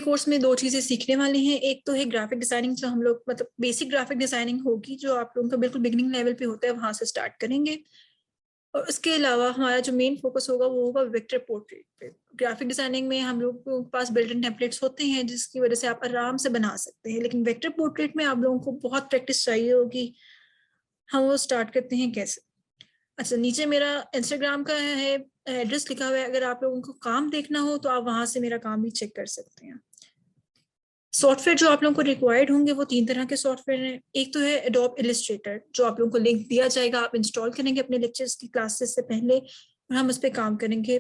Course में दो चीज़ें सीखने वाली हैं। एक तो है ग्राफिक डिजाइनिंग, जो हम लोग मतलब बेसिक ग्राफिक डिजाइनिंग होगी, जो आप लोगों का बिल्कुल बिगिनिंग लेवल पे होता है, वहां से स्टार्ट करेंगे। और उसके अलावा हमारा जो मेन फोकस होगा वो होगा वेक्टर पोर्ट्रेट पे। ग्राफिक डिजाइनिंग में हम लोग के पास बिल्ट इन टेम्पलेट्स होते हैं जिसकी वजह से आप आराम से बना सकते हैं, लेकिन वेक्टर पोर्ट्रेट में आप लोगों को बहुत प्रैक्टिस चाहिए होगी। हम वो स्टार्ट करते हैं कैसे। अच्छा, नीचे मेरा इंस्टाग्राम का है एड्रेस लिखा हुआ है, अगर आप लोगों को काम देखना हो तो आप वहां से मेरा काम भी चेक कर सकते हैं। सॉफ्टवेयर जो आप लोगों को रिक्वायर्ड होंगे वो 3 तरह के सॉफ्टवेयर हैं। एक तो है एडोब इलस्ट्रेटर, जो आप लोगों को लिंक दिया जाएगा, आप इंस्टॉल करेंगे अपने लेक्चर्स की क्लासेस से पहले और हम उस पर काम करेंगे।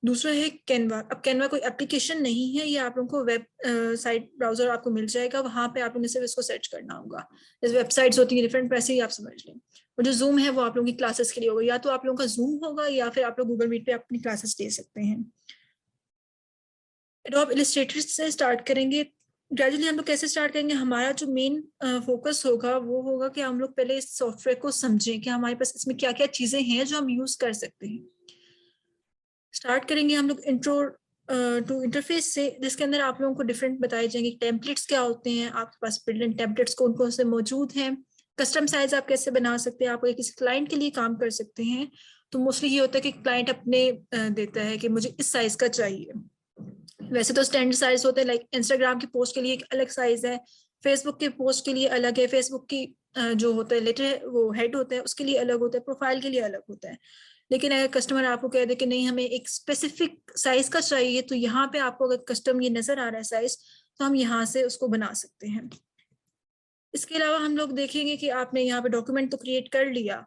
दूसरा है कैनवा। अब कैनवा कोई एप्लीकेशन नहीं है, ये आप लोगों को वेब साइट ब्राउजर आपको मिल जाएगा, वहां पे आप लोगों ने सिर्फ इसको सर्च करना होगा। जैसे वेबसाइट्स होती है डिफरेंट, वैसे ही आप समझ लें। और जो जूम है वो आप लोगों की क्लासेस के लिए होगा, या तो आप लोगों का जूम होगा या फिर आप लोग गूगल मीट पे अपनी क्लासेस दे सकते हैं। एडोब इलस्ट्रेटर से स्टार्ट करेंगे। ग्रेजुअली हम लोग कैसे स्टार्ट करेंगे, हमारा जो मेन फोकस होगा वो होगा कि हम लोग पहले इस सॉफ्टवेयर को समझें कि हमारे पास इसमें क्या क्या चीजें हैं जो हम यूज कर सकते हैं। स्टार्ट करेंगे हम लोग इंट्रो टू इंटरफेस से, जिसके अंदर आप लोगों को डिफरेंट बताए जाएंगे टेम्पलेट्स क्या होते हैं, आपके पास बिल्ट-इन टेम्पलेट्स कौन कौन से मौजूद हैं, कस्टम साइज आप कैसे बना सकते हैं, आप किसी क्लाइंट के लिए काम कर सकते हैं तो मोस्टली ये होता है कि क्लाइंट अपने देता है कि मुझे इस साइज का चाहिए। वैसे तो स्टैंडर्ड साइज होते हैं, लाइक इंस्टाग्राम की पोस्ट के लिए एक अलग साइज है, फेसबुक के पोस्ट के लिए अलग है, फेसबुक की जो होता है लेटर वो हेड होता है उसके लिए अलग होता है, प्रोफाइल के लिए अलग होता है। लेकिन अगर कस्टमर आपको कह दे कि नहीं हमें एक स्पेसिफिक साइज का चाहिए, तो यहाँ पे आपको अगर कस्टम ये नजर आ रहा है साइज, तो हम यहाँ से उसको बना सकते हैं। इसके अलावा हम लोग देखेंगे कि आपने यहाँ पे डॉक्यूमेंट तो क्रिएट कर लिया,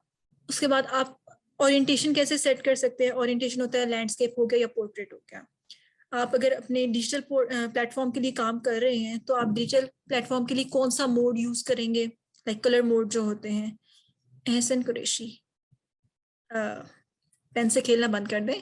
उसके बाद आप ओरिएंटेशन कैसे सेट कर सकते हैं। ओरिएंटेशन होता है लैंडस्केप हो गया या पोर्ट्रेट हो गया। आप अगर अपने डिजिटल प्लेटफॉर्म के लिए काम कर रहे हैं तो आप डिजिटल प्लेटफॉर्म के लिए कौन सा मोड यूज करेंगे, लाइक कलर मोड जो होते हैं। एहसन कुरैशी, पेन से खेलना बंद कर दें।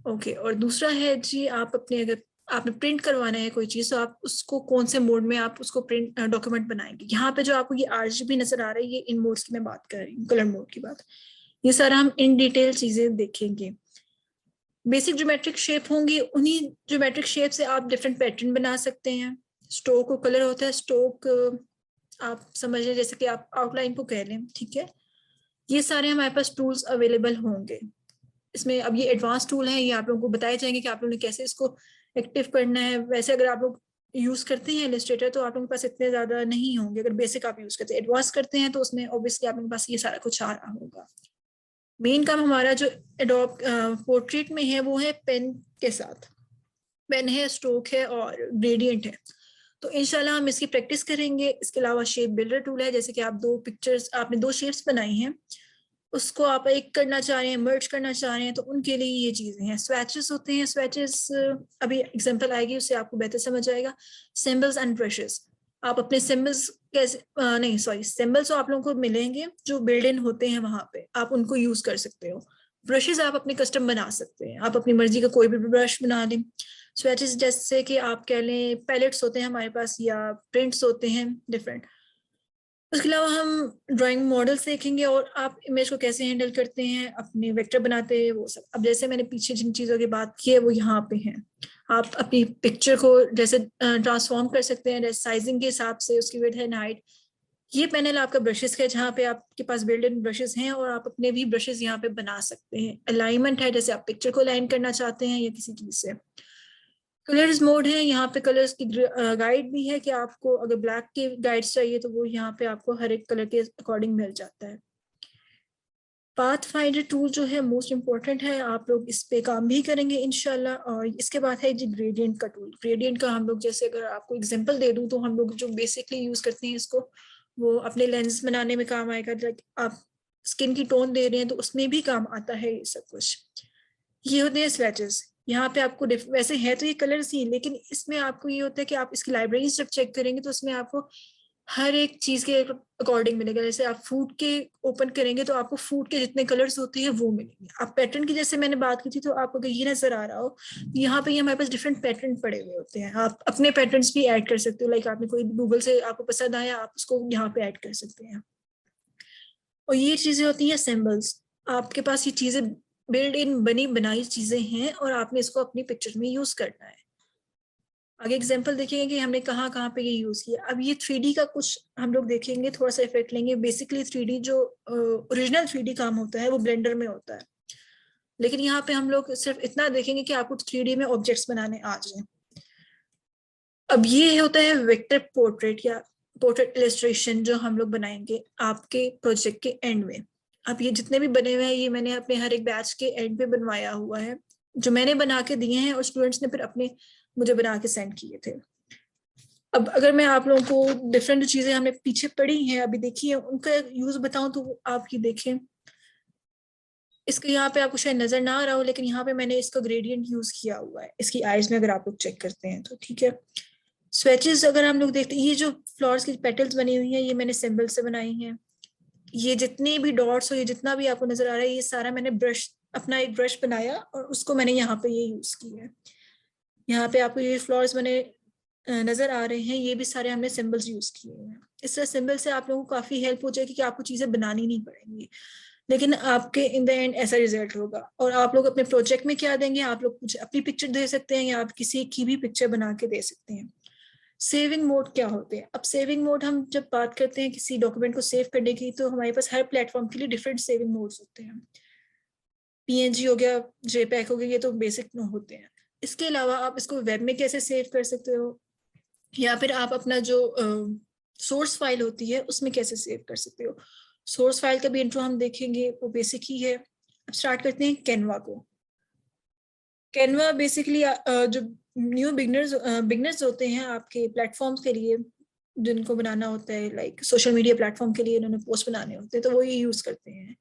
ओके, और दूसरा है जी, आप अपने अगर आपने प्रिंट करवाना है कोई चीज तो आप उसको कौन से मोड में आप उसको प्रिंट डॉक्यूमेंट बनाएंगे। यहाँ पे जो आपको ये आरजीबी नजर आ रहा है, ये इन मोड्स की मैं बात कर रही हूँ, कलर मोड की बात। ये सारा हम इन डिटेल चीजें देखेंगे। बेसिक ज्योमेट्रिक शेप होंगी, उन्हीं ज्योमेट्रिक शेप से आप डिफरेंट पैटर्न बना सकते हैं। स्ट्रोक और कलर होता है। स्ट्रोक आप समझ लें जैसे कि आप आउटलाइन को कह लें, ठीक है। ये सारे हमारे पास टूल्स अवेलेबल होंगे। इसमें अब ये एडवांस टूल हैं, ये आप लोगों को बताए जाएंगे कि आप लोगों ने कैसे इसको एक्टिव करना है। वैसे अगर आप लोग यूज करते हैं इलस्ट्रेटर तो आप लोगों के पास इतने ज्यादा नहीं होंगे। अगर बेसिक आप यूज करते हैं, एडवांस करते हैं तो उसमें ऑब्वियसली आप लोगों के पास ये सारा कुछ आ रहा होगा। मेन काम हमारा जो एडोब पोर्ट्रेट में है वो है पेन के साथ। पेन है, स्ट्रोक है और ग्रेडियंट है। तो इंशाल्लाह हम इसकी प्रैक्टिस करेंगे। इसके अलावा शेप बिल्डर टूल है, जैसे कि आप दो पिक्चर्स, आपने दो शेप्स बनाई हैं, उसको आप एक करना चाह रहे हैं, मर्ज करना चाह रहे हैं, तो उनके लिए ये चीजें हैं। स्वैचेस होते हैं, स्वैचेस अभी एग्जांपल आएगी उससे आपको बेहतर समझ आएगा। सिंबल्स एंड ब्रशेस, आप अपने सिंबल्स कैसे नहीं सॉरी, सिंबल्स आप लोगों को मिलेंगे जो बिल्ड इन होते हैं, वहां पे आप उनको यूज कर सकते हो। ब्रशेस आप अपने कस्टम बना सकते हैं, आप अपनी मर्जी का कोई भी ब्रश बना लें। स्वैचेस जैसे कि आप कह लें पैलेट्स होते हैं हमारे पास, या प्रिंट्स होते हैं डिफरेंट। उसके अलावा हम ड्राइंग मॉडल्स देखेंगे और आप इमेज को कैसे हैंडल करते हैं, अपने वेक्टर बनाते हैं, वो सब। अब जैसे मैंने पीछे जिन चीज़ों की बात की है वो यहाँ पे हैं। आप अपनी पिक्चर को जैसे ट्रांसफॉर्म कर सकते हैं, जैसे साइजिंग के हिसाब से, उसकी विड्थ एंड हाइट। ये पैनल आपका ब्रशेस का है, जहाँ पे आपके पास बिल्ट इन ब्रशेस हैं और आप अपने भी ब्रशेस यहाँ पे बना सकते हैं। अलाइनमेंट है, जैसे आप पिक्चर को अलाइन करना चाहते हैं या किसी चीज़ से। कलर्स मोड है, यहाँ पे कलर्स की गाइड भी है कि आपको अगर ब्लैक की गाइड्स चाहिए तो वो यहाँ पे आपको हर एक कलर के अकॉर्डिंग मिल जाता है। पाथ फाइंडर टूल जो है मोस्ट इम्पोर्टेंट है, आप लोग इस पे काम भी करेंगे इंशाल्लाह। और इसके बाद है जी ग्रेडियंट का टूल। ग्रेडियंट का हम लोग जैसे अगर आपको एग्जांपल दे दूं तो हम लोग जो बेसिकली यूज करते हैं इसको, वो अपने लेंस बनाने में काम आएगा। लाइक आप स्किन की टोन दे रहे हैं तो उसमें भी काम आता है ये सब कुछ। ये होते हैं स्वैचेस। यहाँ पे आपको वैसे है तो ये कलर्स ही, लेकिन इसमें आपको ये होता है कि आप इसकी लाइब्रेरी जब चेक करेंगे तो उसमें आपको हर एक चीज के अकॉर्डिंग मिलेगा। जैसे आप फूड के ओपन करेंगे तो आपको फूड के जितने कलर्स होते हैं वो मिलेंगे। आप पैटर्न की जैसे मैंने बात की थी, तो आपको अगर ये नजर आ रहा हो तो यहाँ पे ये हमारे पास डिफरेंट पैटर्न पड़े हुए होते हैं, आप अपने पैटर्न्स भी ऐड कर सकते हो। लाइक आपने कोई गूगल से आपको पसंद आया, आप उसको यहाँ पे ऐड कर सकते हैं। और ये चीजें होती हैं सिंबल्स। आपके पास ये चीजें बिल्ड इन बनी बनाई चीजें हैं और आपने इसको अपनी पिक्चर में यूज करना है। आगे एग्जांपल देखेंगे कि हमने कहाँ कहाँ पे ये यूज किया। अब ये 3D का कुछ हम लोग देखेंगे, थोड़ा सा इफेक्ट लेंगे। बेसिकली 3D जो ओरिजिनल 3D काम होता है वो ब्लेंडर में होता है, लेकिन यहाँ पे हम लोग सिर्फ इतना देखेंगे कि आपको 3D में ऑब्जेक्ट्स बनाने आ जाए। अब ये होता है वेक्टर पोर्ट्रेट या पोर्ट्रेट इलस्ट्रेशन, जो हम लोग बनाएंगे आपके प्रोजेक्ट के एंड में। अब ये जितने भी बने हुए हैं ये मैंने अपने हर एक बैच के एंड पे बनवाया हुआ है, जो मैंने बना के दिए हैं और स्टूडेंट्स ने फिर अपने मुझे बना के सेंड किए थे। अब अगर मैं आप लोगों को डिफरेंट चीजें हमने पीछे पढ़ी हैं अभी देखी है उनका यूज बताऊं तो आप ये देखें, इसके यहाँ पे आपको शायद नजर ना आ रहा हो, लेकिन यहाँ पे मैंने इसका ग्रेडियंट यूज किया हुआ है इसकी आईज में, अगर आप लोग चेक करते हैं तो ठीक है। स्वेचेस अगर हम लोग देखते हैं, ये जो फ्लावर्स की पेटल्स बनी हुई हैं ये मैंने सिंबल से बनाई हैं। ये जितने भी डॉट्स हो, ये जितना भी आपको नजर आ रहा है, ये सारा मैंने ब्रश, अपना एक ब्रश बनाया और उसको मैंने यहाँ पे ये यूज किया है। यहाँ पे आपको ये फ्लावर्स मैंने नजर आ रहे हैं, ये भी सारे हमने सिंबल्स यूज किए हैं। इस तरह सिंबल से आप लोगों को काफी हेल्प हो जाएगी कि आपको चीजें बनानी नहीं पड़ेंगी, लेकिन आपके इन द एंड ऐसा रिजल्ट होगा। और आप लोग अपने प्रोजेक्ट में क्या देंगे, आप लोग कुछ अपनी पिक्चर दे सकते हैं या आप किसी की भी पिक्चर बना के दे सकते हैं। सेविंग मोड क्या होते हैं? अब सेविंग मोड हम जब बात करते हैं किसी डॉक्यूमेंट को सेव करने की, तो हमारे पास हर प्लेटफॉर्म के लिए डिफरेंट सेविंग मोड्स होते हैं। पीएनजी हो गया, जेपैक हो गया, ये तो बेसिक होते हैं। इसके अलावा आप इसको वेब में कैसे सेव कर सकते हो, या फिर आप अपना जो सोर्स फाइल होती है उसमें कैसे सेव कर सकते हो। सोर्स फाइल का भी इंट्रो हम देखेंगे, वो बेसिक ही है। अब स्टार्ट करते हैं कैनवा को। कैनवा बेसिकली जो न्यू बिगनर्स होते हैं आपके प्लेटफॉर्म्स के लिए, जिनको बनाना होता है लाइक सोशल मीडिया प्लेटफॉर्म के लिए, उन्होंने पोस्ट बनाने होते हैं, तो वो ये यूज करते हैं।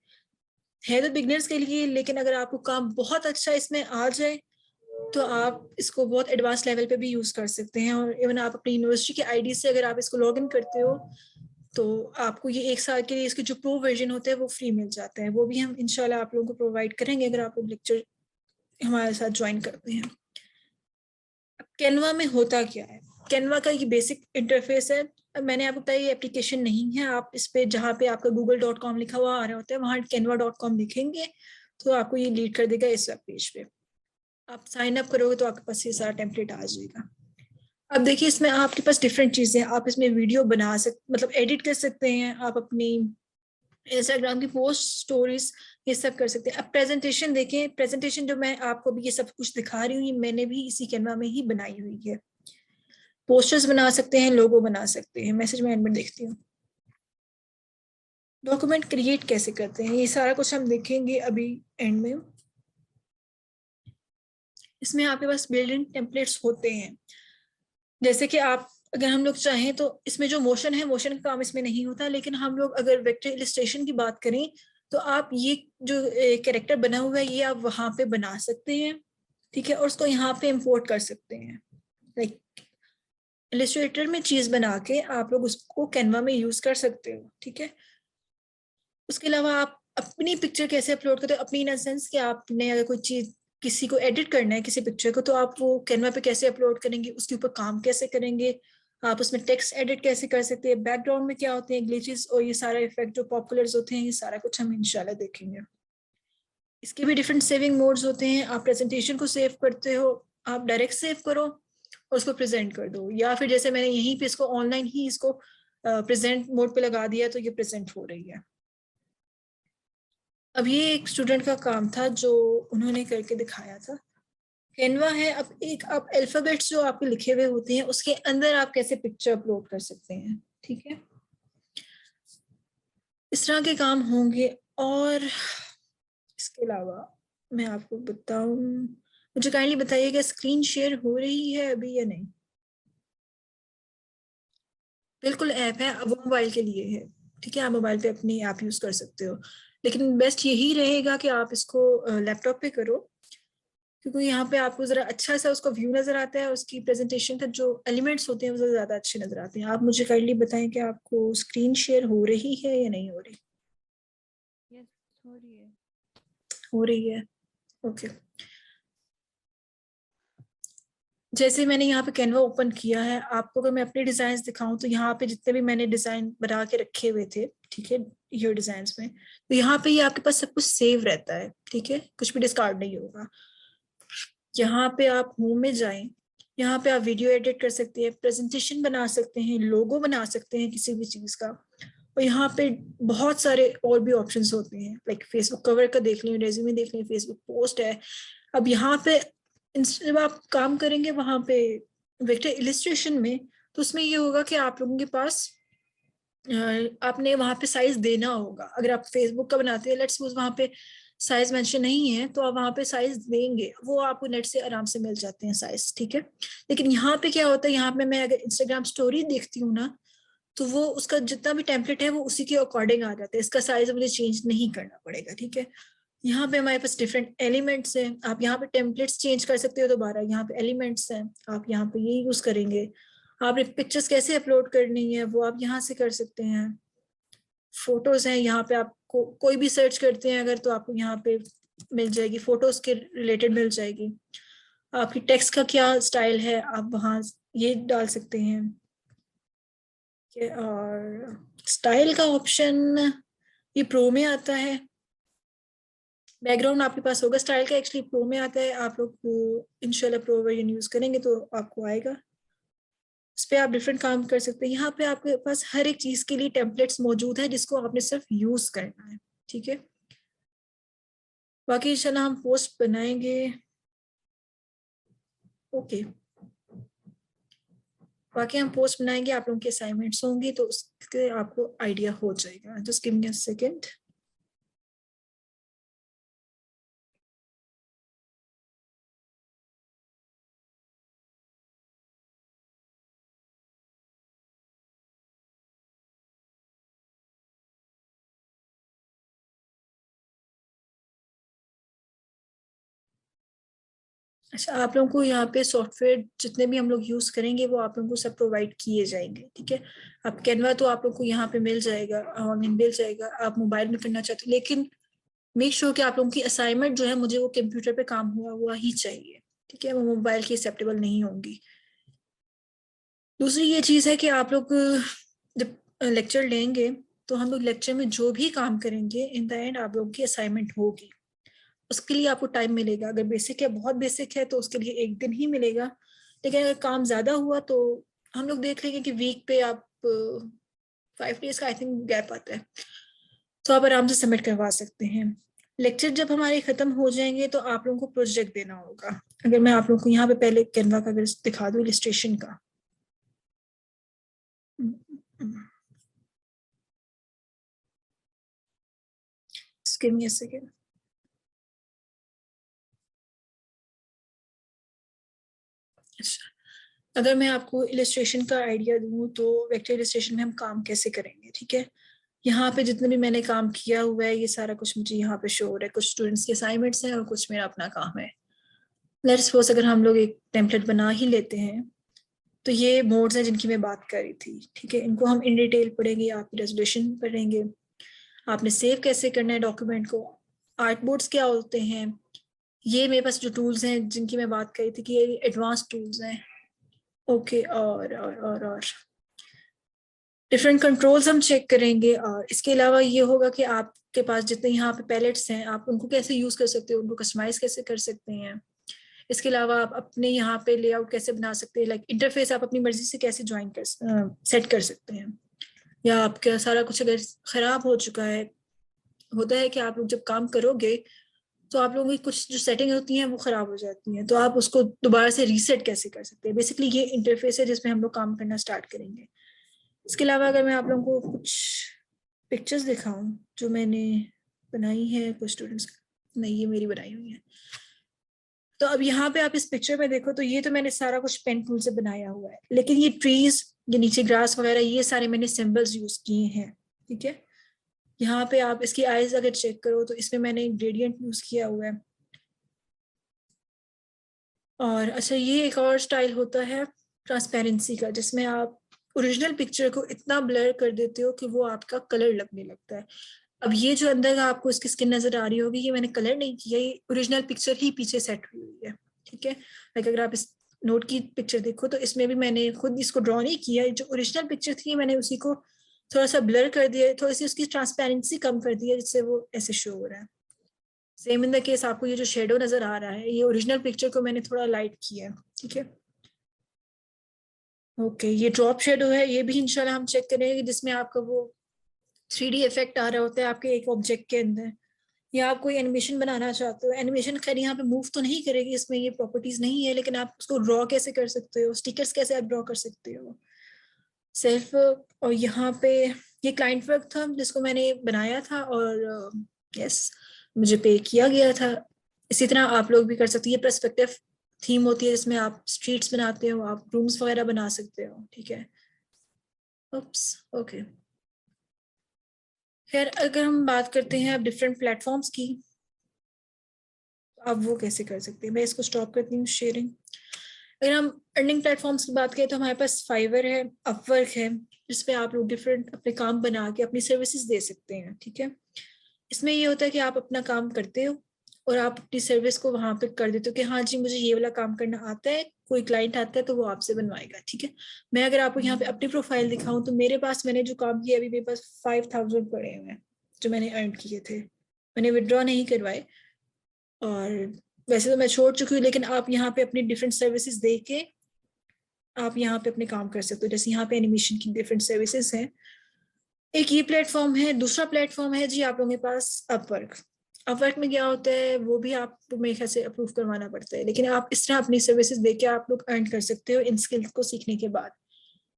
है तो बिगनर्स के लिए, लेकिन अगर आपको काम बहुत अच्छा इसमें आ जाए तो आप इसको बहुत एडवांस लेवल पे भी यूज कर सकते हैं। और इवन आप अपनी यूनिवर्सिटी के आईडी से अगर आप इसको लॉग इन करते हो तो आपको ये 1 साल के लिए इसके जो प्रो वर्जन होते हैं वो फ्री मिल जाता है। वो भी हम इंशाल्लाह आप लोगों को प्रोवाइड करेंगे अगर आप लोग लेक्चर हमारे साथ ज्वाइन करते हैं। अब कैनवा में होता क्या है? कैनवा का ये बेसिक इंटरफेस है। अब मैंने आपको बताया ये एप्लीकेशन नहीं है, आप इस पे जहाँ पे आपका google.com लिखा हुआ आ रहा होता है वहां canva.com लिखेंगे तो आपको ये लीड कर देगा इस वेब पेज पे। आप साइन अप करोगे तो आपके पास ये सारा टेम्पलेट आ जाएगा। अब देखिए इसमें आपके पास डिफरेंट चीजें हैं, आप इसमें वीडियो बना सकते, मतलब एडिट कर सकते हैं, आप अपनी इंस्टाग्राम की पोस्ट, स्टोरीज, ये सब कर सकते हैं। अब प्रेजेंटेशन देखें, प्रेजेंटेशन जो मैं आपको भी ये सब कुछ दिखा रही हूँ ये मैंने भी इसी कैनवा में ही बनाई हुई है। पोस्टर्स बना सकते हैं, लोगो बना सकते हैं। मैसेज मैं एंड में देखती हूँ। डॉक्यूमेंट क्रिएट कैसे करते हैं ये सारा कुछ हम देखेंगे अभी एंड में। इसमें आपके पास बिल्डिंग टेम्पलेट्स होते हैं, जैसे कि आप अगर हम लोग चाहें तो इसमें जो मोशन है, मोशन का काम इसमें नहीं होता, लेकिन हम लोग अगर वेक्टर इलस्ट्रेशन की बात करें तो आप ये जो कैरेक्टर बना हुआ है ये आप वहां पे बना सकते हैं, ठीक है, और उसको यहाँ पे इंपोर्ट कर सकते हैं। लाइक इलस्ट्रेटर में चीज बना के आप लोग उसको कैनवा में यूज कर सकते हो, ठीक है। उसके अलावा आप अपनी पिक्चर कैसे अपलोड करते हो, अपनी इन सेंस कि आपने अगर कोई चीज किसी को एडिट करना है किसी पिक्चर को, तो आप वो कैनवा पे कैसे अपलोड करेंगे, उसके ऊपर काम कैसे करेंगे, आप उसमें टेक्स्ट एडिट कैसे कर सकते हैं, बैकग्राउंड में क्या होते हैं ग्लिचेस और ये सारा इफेक्ट जो पॉपुलर होते हैं, ये सारा कुछ हम इंशाल्लाह देखेंगे। इसके भी डिफरेंट सेविंग मोड्स होते हैं। आप प्रेजेंटेशन को सेव करते हो, आप डायरेक्ट सेव करो और उसको प्रेजेंट कर दो, या फिर जैसे मैंने यहीं पे इसको ऑनलाइन ही इसको प्रेजेंट मोड पे लगा दिया तो ये प्रेजेंट हो रही है। अब ये एक स्टूडेंट का काम था जो उन्होंने करके दिखाया था। कैनवा है, अब एक आप अल्फाबेट्स जो आपके लिखे हुए होते हैं उसके अंदर आप कैसे पिक्चर अपलोड कर सकते हैं, ठीक है। इस तरह के काम होंगे। और इसके अलावा मैं आपको बताऊं, मुझे काइंडली बताइएगा स्क्रीन शेयर हो रही है अभी या नहीं। बिल्कुल ऐप है, अब वो मोबाइल के लिए है, ठीक है, आप मोबाइल पे अपनी ऐप यूज कर सकते हो, लेकिन बेस्ट यही रहेगा कि आप इसको लैपटॉप पे करो, क्योंकि यहाँ पे आपको जरा अच्छा सा उसका व्यू नजर आता है, उसकी प्रेजेंटेशन का जो एलिमेंट्स होते हैं वो ज्यादा अच्छे नजर आते हैं। आप मुझे काइंडली बताएं कि आपको स्क्रीन शेयर हो रही है या नहीं हो रही। यस, हो रही है। हो रही है, ओके। जैसे मैंने यहाँ पे कैनवा ओपन किया है, आपको अगर मैं अपने डिजाइन दिखाऊं तो यहाँ पे जितने भी मैंने डिजाइन बना के रखे हुए थे, ठीक है, ये डिजाइन में, तो यहाँ पे ये आपके पास सब कुछ सेव रहता है, ठीक है, कुछ भी डिस्कार्ड नहीं होगा। यहाँ पे आप होम में जाएं, यहाँ पे आप वीडियो एडिट कर सकते हैं, प्रेजेंटेशन बना सकते हैं, लोगो बना सकते हैं किसी भी चीज का। और यहाँ पे बहुत सारे और भी ऑप्शंस होते हैं, लाइक फेसबुक कवर का देख लें, रेज्यूमे देख लें, फेसबुक पोस्ट है। अब यहाँ पे जब आप काम करेंगे वहां पे वेक्टर इलिस्ट्रेशन में, तो उसमें ये होगा कि आप लोगों के पास आपने वहां पे साइज देना होगा। अगर आप फेसबुक का बनाते हैं, लेट्स सपोज वहां पे साइज मेंशन नहीं है, तो आप वहां पे साइज देंगे, वो आपको नेट से आराम से मिल जाते हैं साइज, ठीक है। लेकिन यहाँ पे क्या होता है, यहाँ पे मैं अगर इंस्टाग्राम स्टोरी देखती हूँ ना, तो वो उसका जितना भी टेम्पलेट है वो उसी के अकॉर्डिंग आ जाता है, इसका साइज मुझे चेंज नहीं करना पड़ेगा, ठीक है। यहाँ पे हमारे पास डिफरेंट एलिमेंट्स हैं, आप यहाँ पे टेम्पलेट्स चेंज कर सकते हो दोबारा, यहाँ पे एलिमेंट्स हैं, आप यहाँ पे ये यूज करेंगे। आपने पिक्चर्स कैसे अपलोड करनी है वो आप यहाँ से कर सकते हैं। फोटोज हैं, यहाँ पे आपको कोई भी सर्च करते हैं अगर, तो आपको यहाँ पे मिल जाएगी, फोटोज के रिलेटेड मिल जाएगी। आपकी टेक्स्ट का क्या स्टाइल है आप वहाँ ये डाल सकते हैं। और स्टाइल का ऑप्शन ये प्रो में आता है, बैकग्राउंड आपके पास होगा। स्टाइल का एक्चुअली प्रो में आता है, आप लोग इंशाल्लाह प्रो वर्जन यूज करेंगे तो आपको आएगा, इस पे आप डिफरेंट काम कर सकते हैं। यहाँ पे आपके पास हर एक चीज के लिए टेम्पलेट्स मौजूद है जिसको आपने सिर्फ यूज करना है, ठीक है। बाकी इंशाल्लाह हम पोस्ट बनाएंगे, ओके। बाकी हम पोस्ट बनाएंगे, आप लोगों के असाइनमेंट्स होंगी तो उसके आपको आइडिया हो जाएगा। Just give me a second. अच्छा, आप लोगों को यहाँ पे सॉफ्टवेयर जितने भी हम लोग यूज करेंगे वो आप लोगों को सब प्रोवाइड किए जाएंगे, ठीक है। आप कैनवा तो आप लोगों को यहाँ पे मिल जाएगा, ऑनलाइन मिल जाएगा, आप मोबाइल में करना चाहते हो, लेकिन मेक श्योर कि आप लोगों की असाइनमेंट जो है मुझे वो कंप्यूटर पे काम हुआ ही चाहिए, ठीक है, वो मोबाइल की एक्सेप्टेबल नहीं होंगी। दूसरी ये चीज है कि आप लोग जब लेक्चर लेंगे तो हम लोग लेक्चर में जो भी काम करेंगे इन द एंड आप लोगों की असाइनमेंट होगी, उसके लिए आपको टाइम मिलेगा। अगर बेसिक है, बहुत बेसिक है, तो उसके लिए एक दिन ही मिलेगा। लेकिन अगर काम ज्यादा हुआ तो हम लोग देख लेंगे कि वीक पे आप 5 डेज का आई थिंक गैप आता है, तो आप आराम से सबमिट करवा सकते हैं। लेक्चर जब हमारे खत्म हो जाएंगे तो आप लोगों को प्रोजेक्ट देना होगा। अगर मैं आप लोगों को यहाँ पे पहले कैनवा का अगर दिखा दूँ इलिस्ट्रेशन का, give me a second। अच्छा, अगर मैं आपको इलिस्ट्रेशन का आइडिया दूँ तो वेक्टर इलिस्ट्रेशन में हम काम कैसे करेंगे, ठीक है। यहाँ पे जितने भी मैंने काम किया हुआ है ये सारा कुछ मुझे यहाँ पे शो हो रहा है, कुछ स्टूडेंट्स के असाइनमेंट्स हैं और कुछ मेरा अपना काम है। लेट्स सपोज अगर हम लोग एक टेम्पलेट बना ही लेते हैं, तो ये मोड्स हैं जिनकी मैं बात कर रही थी, ठीक है। इनको हम इन डिटेल पढ़ेंगे, आप रेजोल्यूशन पढ़ेंगे, आपने सेव कैसे करना है डॉक्यूमेंट को, आर्ट बोर्ड्स क्या होते हैं, ये मेरे पास जो टूल्स हैं जिनकी मैं बात कर रही थी कि ये एडवांस टूल्स हैं, ओके। और डिफरेंट कंट्रोल्स हम चेक करेंगे। और इसके अलावा ये होगा कि आपके पास जितने यहाँ पे पैलेट्स हैं आप उनको कैसे यूज कर सकते हो, उनको कस्टमाइज कैसे कर सकते हैं। इसके अलावा आप अपने यहाँ पे लेआउट कैसे बना सकते हैं, लाइक इंटरफेस आप अपनी मर्जी से कैसे ज्वाइन कर सेट कर सकते हैं। या आपका सारा कुछ अगर खराब हो चुका है, होता है कि आप लोग जब काम करोगे तो आप लोगों की कुछ जो सेटिंग होती हैं वो खराब हो जाती हैं, तो आप उसको दोबारा से रीसेट कैसे कर सकते हैं। बेसिकली ये इंटरफेस है जिसमें हम लोग काम करना स्टार्ट करेंगे। इसके अलावा अगर मैं आप लोगों को कुछ पिक्चर्स दिखाऊं जो मैंने बनाई है कुछ स्टूडेंट्स, नहीं ये मेरी बनाई हुई है। तो अब यहाँ पे आप इस पिक्चर में देखो तो ये तो मैंने सारा कुछ पेन टूल से बनाया हुआ है, लेकिन ये ट्रीज, ये नीचे ग्रास वगैरह, ये सारे मैंने सिंबल्स यूज किए हैं, ठीक है। यहाँ पे आप इसकी आईज अगर चेक करो तो इसमें मैंने ग्रेडियंट यूज किया हुआ है। और अच्छा, ये एक और स्टाइल होता है ट्रांसपेरेंसी का, जिसमें आप ओरिजिनल पिक्चर को इतना ब्लर कर देते हो कि वो आपका कलर लगने लगता है। अब ये जो अंदर का आपको इसकी स्किन नजर आ रही होगी, ये मैंने कलर नहीं किया, ये ओरिजिनल पिक्चर ही पीछे सेट हुई हुई है, ठीक है। लाइक अगर आप इस नोट की पिक्चर देखो तो इसमें भी मैंने खुद इसको ड्रॉ नहीं किया, जो ओरिजिनल पिक्चर थी मैंने उसी को थोड़ा सा ब्लर कर दिया, थोड़ी सी उसकी ट्रांसपेरेंसी कम कर दी है जिससे वो ऐसे शो हो रहा है। सेम इन द केस आपको ये जो शेडो नजर आ रहा है, ये ओरिजिनल पिक्चर को मैंने थोड़ा लाइट किया है, ठीक है। ओके, ये ड्रॉप शेडो है, ये भी इंशाल्लाह हम चेक करेंगे, जिसमें आपका वो 3D इफेक्ट आ रहा होता है आपके एक ऑब्जेक्ट के अंदर, या आप कोई एनिमेशन बनाना चाहते हो। एनिमेशन खैर यहाँ पे मूव तो नहीं करेगी, इसमें ये प्रॉपर्टीज नहीं है, लेकिन आप उसको ड्रॉ कैसे कर सकते हो, स्टिकर्स कैसे आप ड्रॉ कर सकते हो सेल्फ। और यहाँ पे ये क्लाइंट वर्क था जिसको मैंने बनाया था, और यस मुझे पे किया गया था। इसी तरह आप लोग भी कर सकते हैं। ये पर्सपेक्टिव थीम होती है जिसमें आप स्ट्रीट्स बनाते हो, आप रूम्स वगैरह बना सकते हो, ठीक है। उप्स, ओके। खैर अगर हम बात करते हैं अब डिफरेंट प्लेटफॉर्म्स की, आप वो कैसे कर सकते हैं। मैं इसको स्टॉप करती हूँ शेयरिंग। अगर हम अर्निंग प्लेटफॉर्म्स की बात करें तो हमारे पास फाइवर है, अपवर्क है, जिसपे आप लोग डिफरेंट अपने काम बना के अपनी सर्विसेज दे सकते हैं, ठीक है। इसमें ये होता है कि आप अपना काम करते हो और आप अपनी सर्विस को वहां पे कर देते हो कि हाँ जी मुझे ये वाला काम करना आता है, कोई क्लाइंट आता है तो वो आपसे बनवाएगा, ठीक है। मैं अगर आपको यहाँ पे अपनी प्रोफाइल दिखाऊं तो मेरे पास, मैंने जो काम किया अभी मेरे पास 5000 पड़े हुए हैं जो मैंने अर्न किए थे, मैंने विड्रॉ नहीं करवाए। और वैसे तो मैं छोड़ चुकी हूँ, लेकिन आप यहाँ पे अपनी डिफरेंट सर्विसेज दे के आप यहाँ पे अपने काम कर सकते हो। जैसे यहाँ पे एनिमेशन की डिफरेंट सर्विसेज हैं, एक ये प्लेटफॉर्म है। दूसरा प्लेटफॉर्म है जी आप लोगों के पास अपवर्क। अपवर्क में क्या होता है वो भी आपको मेरे ख्याल से अप्रूव करवाना पड़ता है, लेकिन आप इस तरह अपनी सर्विसेज देके आप लोग अर्न कर सकते हो इन स्किल्स को सीखने के बाद।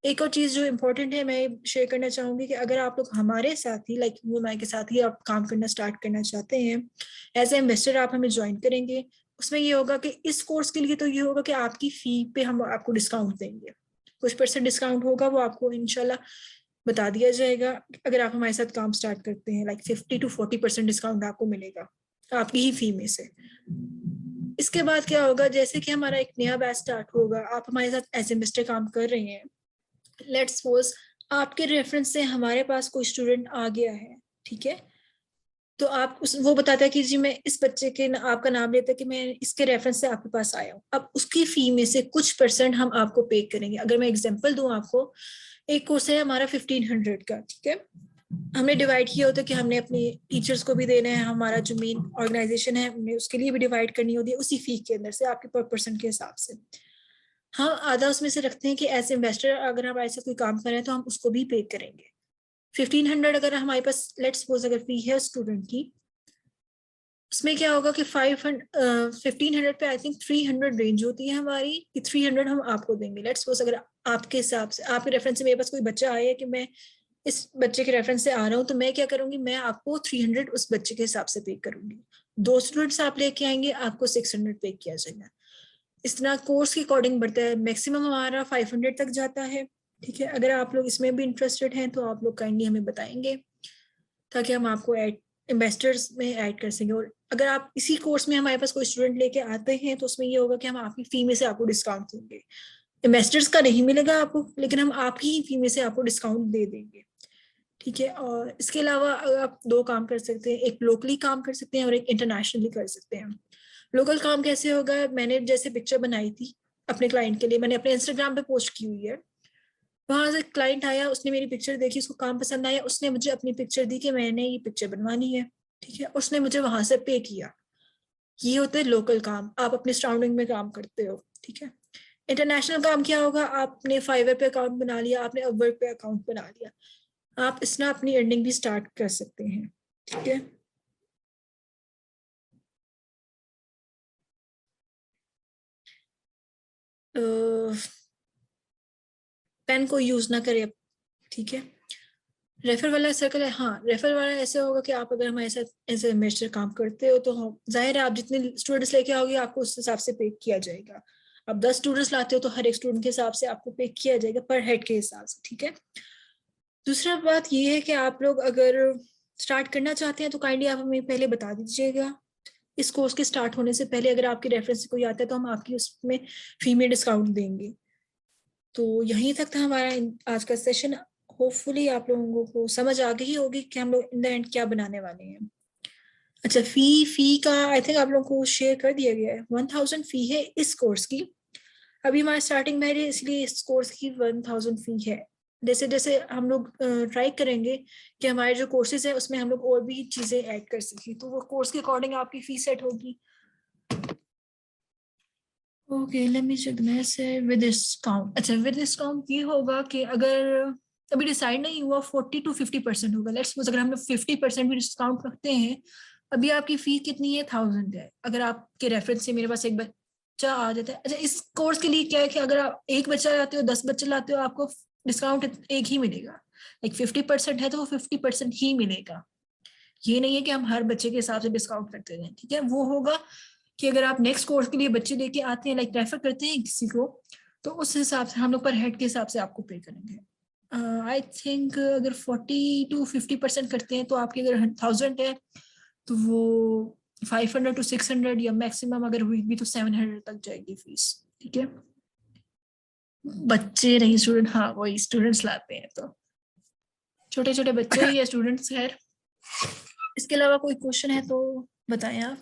एक और चीज जो इम्पोर्टेंट है मैं शेयर करना चाहूंगी कि अगर आप लोग हमारे साथ ही लाइक वो के साथ ही आप काम करना स्टार्ट करना चाहते हैं, एज ए इन्वेस्टर आप हमें ज्वाइन करेंगे। उसमें ये होगा कि इस कोर्स के लिए तो ये होगा कि आपकी फी पे हम आपको डिस्काउंट देंगे, कुछ % डिस्काउंट होगा, वो आपको इंशाल्लाह बता दिया जाएगा। अगर आप हमारे साथ काम स्टार्ट करते हैं लाइक 50 to 40% डिस्काउंट आपको मिलेगा आपकी ही फी में से। इसके बाद क्या होगा, जैसे कि हमारा एक नया बैच स्टार्ट होगा, आप हमारे साथ एज इन्वेस्टर काम कर रहे हैं, लेट्स सपोज आपके रेफरेंस से हमारे पास कोई स्टूडेंट आ गया है, ठीक है। तो आप वो बताता है कि जी मैं इस बच्चे के आपका नाम लेता है कि मैं इसके रेफरेंस से आपके पास आया हूँ, अब उसकी फी में से कुछ % हम आपको पे करेंगे। अगर मैं एग्जांपल दूं आपको, एक कोर्स है हमारा 1500 का, ठीक है। हमने डिवाइड किया होता है कि हमने अपने टीचर्स को भी देना है, हमारा जो मेन ऑर्गेनाइजेशन है हमने उसके लिए भी डिवाइड करनी होती है उसी फी के अंदर से, आपके पर % के हिसाब से। हम आधा उसमें से रखते हैं कि एज इन्वेस्टर अगर हम ऐसा कोई काम करें तो हम उसको भी पे करेंगे। 1500 अगर हमारे पास लेट्स सपोज अगर फी है स्टूडेंट की, उसमें क्या होगा कि 1500 पे आई थिंक 300 रेंज होती है हमारी, कि 300 हम आपको देंगे। लेट्स सपोज अगर आपके हिसाब से आपके रेफरेंस से मेरे पास कोई बच्चा आया है कि मैं इस बच्चे के रेफरेंस से आ रहा हूँ, तो मैं क्या करूंगी, मैं आपको 300 उस बच्चे के हिसाब से पे करूंगी। 2 स्टूडेंट्स आप लेके आएंगे, आपको 600 पे किया जाएगा। इस तरह कोर्स के अकॉर्डिंग बढ़ता है, मैक्सिमम हमारा 500 तक जाता है, ठीक है। अगर आप लोग इसमें भी इंटरेस्टेड हैं तो आप लोग काइंडली हमें बताएंगे ताकि हम आपको इन्वेस्टर्स में ऐड कर सकें। और अगर आप इसी कोर्स में हमारे पास कोई स्टूडेंट लेके आते हैं तो उसमें ये होगा कि हम आपकी फी में से आपको डिस्काउंट देंगे। इन्वेस्टर्स का नहीं मिलेगा आपको, लेकिन हम आपकी ही फी में से आपको डिस्काउंट दे देंगे, ठीक है। और इसके अलावा आप 2 काम कर सकते हैं, एक लोकली काम कर सकते हैं और एक इंटरनेशनली कर सकते हैं। लोकल काम कैसे होगा, मैंने जैसे पिक्चर बनाई थी अपने क्लाइंट के लिए, मैंने अपने इंस्टाग्राम पे पोस्ट की हुई है। वहां से क्लाइंट आया, उसने मेरी पिक्चर देखी, उसको काम पसंद आया, उसने मुझे अपनी पिक्चर दी कि मैंने ये पिक्चर बनवानी है, ठीक है। उसने मुझे वहां से पे किया। ये होते हैं लोकल काम, आप अपने सराउंडिंग में काम करते हो, ठीक है। इंटरनेशनल काम क्या होगा, आपने फाइवर पे अकाउंट बना लिया, आपने अपवर्क पे अकाउंट बना लिया, आप इसमें अपनी अर्निंग भी स्टार्ट कर सकते हैं, ठीक है। पेन को यूज ना करें, ठीक है। रेफर वाला सर्कल है, हाँ रेफर वाला ऐसे होगा कि आप अगर हमारे साथ एज ए इन्वेस्टर काम करते हो तो जाहिर है आप जितने स्टूडेंट्स लेके आओगे आपको उस हिसाब से पे किया जाएगा। आप 10 स्टूडेंट्स लाते हो तो हर एक स्टूडेंट के हिसाब से आपको पे किया जाएगा पर हेड के हिसाब से, ठीक है। दूसरा बात ये है कि आप लोग अगर स्टार्ट करना चाहते हैं तो काइंडली आप हमें पहले बता दीजिएगा। इस कोर्स के स्टार्ट होने से पहले अगर आपके रेफरेंस से कोई आता है तो हम आपकी उसमें फी में डिस्काउंट देंगे। तो यहीं तक था हमारा आज का सेशन। होपफुली आप लोगों को समझ आ गई होगी कि हम लोग इन द एंड क्या बनाने वाले हैं। अच्छा, फी का आई थिंक आप लोगों को शेयर कर दिया गया है। 1000 फी है इस कोर्स की। अभी हमारा स्टार्टिंग में है इसलिए इस कोर्स की 1000 फी है। जैसे जैसे हम लोग ट्राई करेंगे कि हमारे जो कोर्सेज है उसमें हम लोग और भी चीजें ऐड कर सकें तो वो कोर्स के अकॉर्डिंग आपकी फी सेट होगी। Okay let me check message with discount. अच्छा विद डिस्काउंट ये होगा कि अगर अभी डिसाइड नहीं हुआ 40 to 50% होगा। लेट्स सपोज अगर हम लोग 50% भी डिस्काउंट रखते हैं, अभी आपकी फीस कितनी है 1000 है। अगर आपके रेफरेंस से मेरे पास एक बच्चा आ जाता है, अच्छा इस कोर्स के लिए क्या है कि अगर आप एक बच्चा लाते हो 10 बच्चे लाते हो आपको डिस्काउंट एक ही मिलेगा। लाइक 50% है तो वो 50% ही मिलेगा। ये नहीं है कि हम हर बच्चे के हिसाब से डिस्काउंट करते हैं, ठीक है। वो होगा कि अगर आप नेक्स्ट कोर्स के लिए बच्चे लेके आते हैं, लाइक रेफर करते हैं किसी को, तो उस हिसाब से हम लोग पर हेड के हिसाब से आपको पे करेंगे। आई थिंक अगर 40 to 50% करते हैं तो आपकी अगर 1000 है तो वो 500 to 600 या मैक्सिमम अगर हुई भी तो 700 तक जाएगी फीस, ठीक है। बच्चे नहीं स्टूडेंट, हाँ वही स्टूडेंट्स लाते हैं तो छोटे छोटे बच्चे ही या स्टूडेंट्स। खैर इसके अलावा कोई क्वेश्चन है तो बताएं आप।